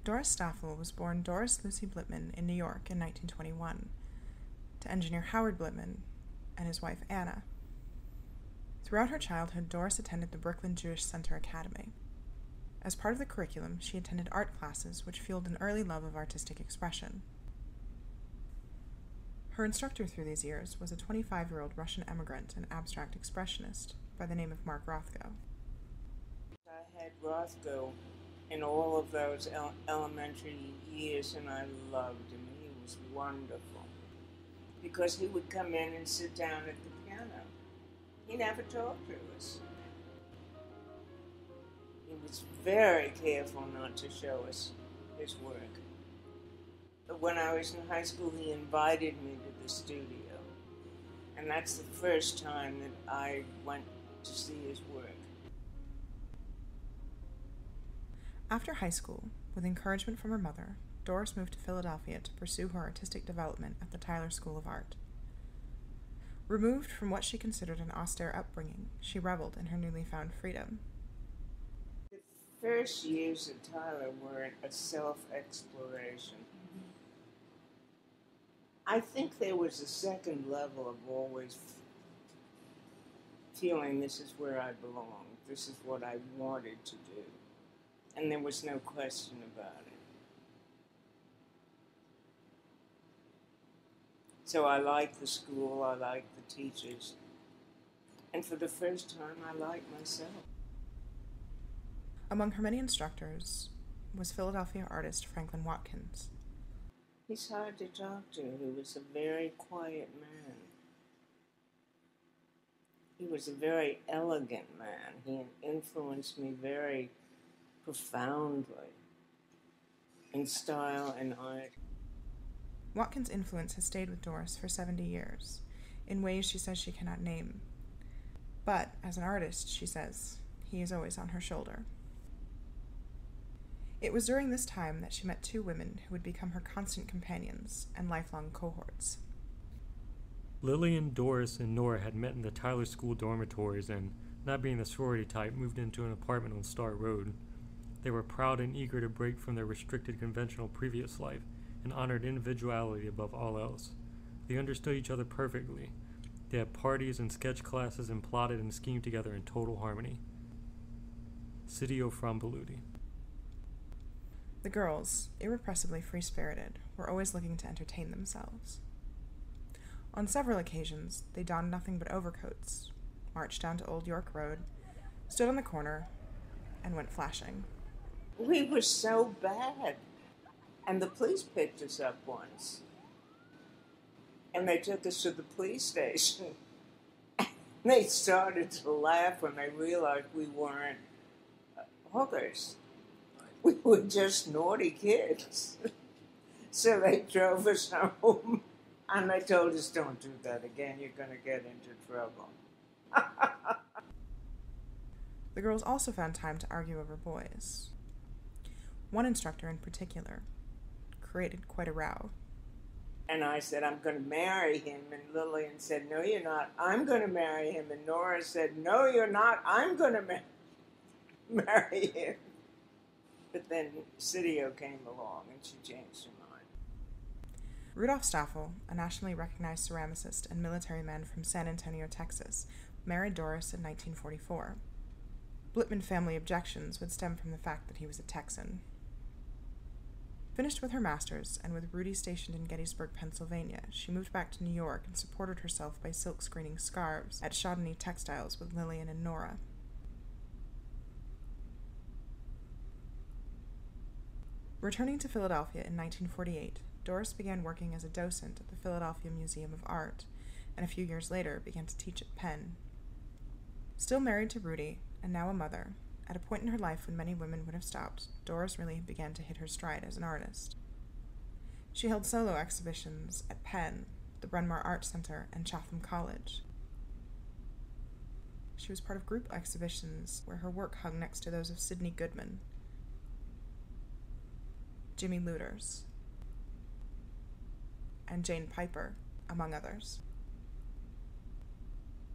Doris Staffel was born Doris Lucy Blitman in New York in 1921 to engineer Howard Blitman and his wife Anna. Throughout her childhood, Doris attended the Brooklyn Jewish Center Academy. As part of the curriculum, she attended art classes, which fueled an early love of artistic expression. Her instructor through these years was a 25-year-old Russian immigrant and abstract expressionist by the name of Mark Rothko. I had Rothko in all of those elementary years, and I loved him. He was wonderful because he would come in and sit down at the piano. He never talked to us. He was very careful not to show us his work. But when I was in high school, he invited me to the studio. And that's the first time that I went to see his work. After high school, with encouragement from her mother, Doris moved to Philadelphia to pursue her artistic development at the Tyler School of Art. Removed from what she considered an austere upbringing, she reveled in her newly found freedom. The first years at Tyler were a self-exploration. I think there was a second level of always feeling this is where I belong, this is what I wanted to do, and there was no question about it. So I liked the school, I liked the teachers, and for the first time I liked myself. Among her many instructors was Philadelphia artist Franklin Watkins. He's hard to talk to. He was a very quiet man. He was a very elegant man. He influenced me very profoundly in style and art. Watkins' influence has stayed with Doris for 70 years, in ways she says she cannot name. But, as an artist, she says, he is always on her shoulder. It was during this time that she met two women who would become her constant companions and lifelong cohorts. Lillian, Doris, and Nora had met in the Tyler School dormitories and, not being the sorority type, moved into an apartment on Star Road. They were proud and eager to break from their restricted conventional previous life and honored individuality above all else. They understood each other perfectly. They had parties and sketch classes and plotted and schemed together in total harmony. Sitio Framboludi. The girls, irrepressibly free-spirited, were always looking to entertain themselves. On several occasions, they donned nothing but overcoats, marched down to Old York Road, stood on the corner, and went flashing. We were so bad. And the police picked us up once. And they took us to the police station. They started to laugh when they realized we weren't hookers. We were just naughty kids. So they drove us home. And they told us, don't do that again, you're going to get into trouble. The girls also found time to argue over boys. One instructor in particular created quite a row. And I said, I'm going to marry him. And Lillian said, no, you're not. I'm going to marry him. And Nora said, no, you're not. I'm going to marry him. But then Sitio came along and she changed her mind. Rudolph Staffel, a nationally recognized ceramicist and military man from San Antonio, Texas, married Doris in 1944. Blitman family objections would stem from the fact that he was a Texan. Finished with her master's, and with Rudy stationed in Gettysburg, Pennsylvania, she moved back to New York and supported herself by silk screening scarves at Chaudhany Textiles with Lillian and Nora. Returning to Philadelphia in 1948, Doris began working as a docent at the Philadelphia Museum of Art, and a few years later began to teach at Penn. Still married to Rudy, and now a mother, at a point in her life when many women would have stopped, Doris really began to hit her stride as an artist. She held solo exhibitions at Penn, the Bryn Mawr Art Center, and Chatham College. She was part of group exhibitions where her work hung next to those of Sidney Goodman, Jimmy Luders, and Jane Piper, among others.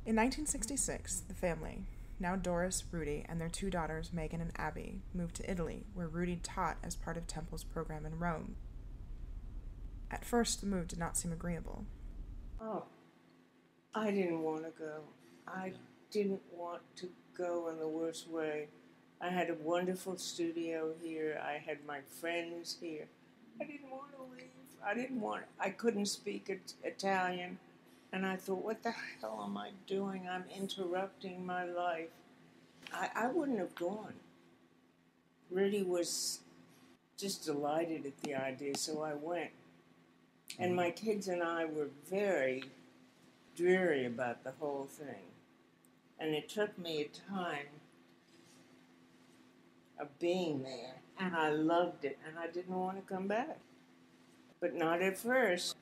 In 1966, the family, now Doris, Rudy, and their two daughters, Megan and Abby, moved to Italy, where Rudy taught as part of Temple's program in Rome. At first, the move did not seem agreeable. Oh, I didn't want to go. I didn't want to go in the worst way. I had a wonderful studio here. I had my friends here. I didn't want to leave. I couldn't speak Italian. And I thought, what the hell am I doing? I'm interrupting my life. I wouldn't have gone. Rudy was just delighted at the idea, so I went. And my kids and I were very dreary about the whole thing. And it took me a time of being there, and I loved it, and I didn't want to come back. But not at first.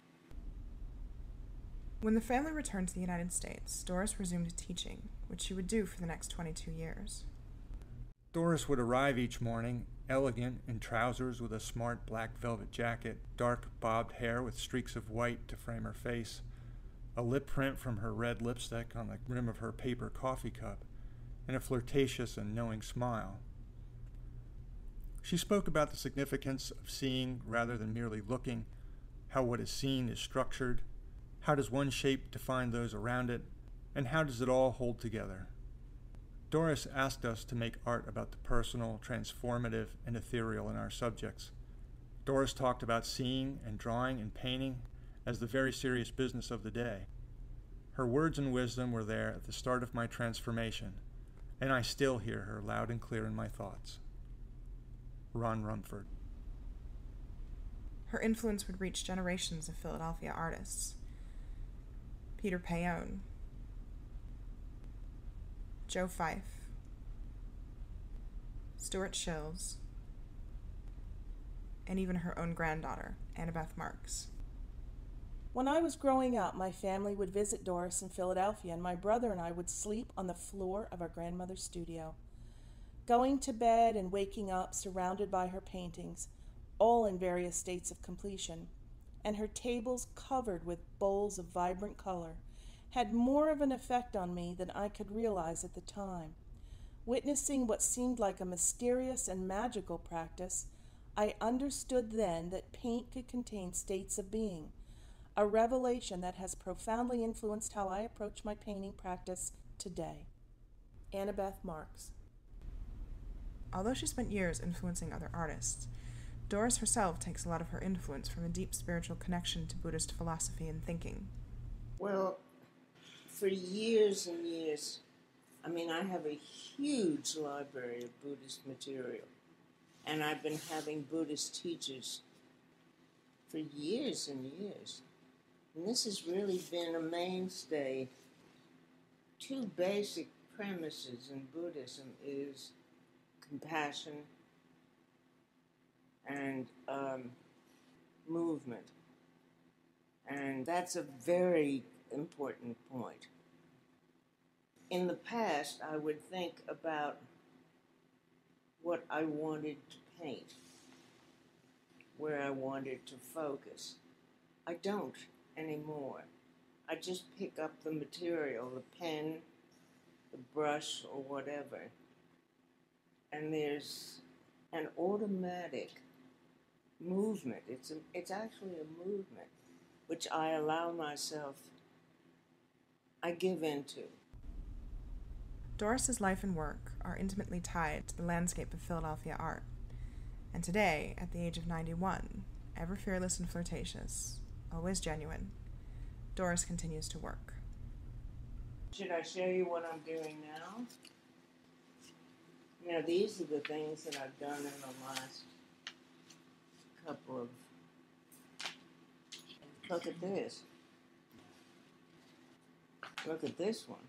When the family returned to the United States, Doris resumed teaching, which she would do for the next 22 years. Doris would arrive each morning, elegant in trousers with a smart black velvet jacket, dark bobbed hair with streaks of white to frame her face, a lip print from her red lipstick on the rim of her paper coffee cup, and a flirtatious and knowing smile. She spoke about the significance of seeing rather than merely looking, how what is seen is structured, how does one shape define those around it, and how does it all hold together. Doris asked us to make art about the personal, transformative, and ethereal in our subjects. Doris talked about seeing and drawing and painting as the very serious business of the day. Her words and wisdom were there at the start of my transformation, and I still hear her loud and clear in my thoughts. Ron Rumford. Her influence would reach generations of Philadelphia artists. Peter Paone, Joe Fife, Stuart Shills, and even her own granddaughter, Annabeth Marks. When I was growing up, my family would visit Doris in Philadelphia, and my brother and I would sleep on the floor of our grandmother's studio, going to bed and waking up surrounded by her paintings, all in various states of completion, and her tables covered with bowls of vibrant color had more of an effect on me than I could realize at the time. Witnessing what seemed like a mysterious and magical practice, I understood then that paint could contain states of being, a revelation that has profoundly influenced how I approach my painting practice today. Annabeth Marks. Although she spent years influencing other artists, Doris herself takes a lot of her influence from a deep spiritual connection to Buddhist philosophy and thinking. Well, for years and years, I have a huge library of Buddhist material. And I've been having Buddhist teachers for years and years. And this has really been a mainstay. Two basic premises in Buddhism is compassion and movement. And that's a very important point. In the past, I would think about what I wanted to paint, where I wanted to focus. I don't anymore. I just pick up the material, the pen, the brush, or whatever, and there's an automatic movement. It's actually a movement, which I allow myself, I give into. Doris's life and work are intimately tied to the landscape of Philadelphia art, and today, at the age of 91, ever fearless and flirtatious, always genuine, Doris continues to work. Should I show you what I'm doing now? These are the things that I've done in the last couple of... Look at this. Look at this one.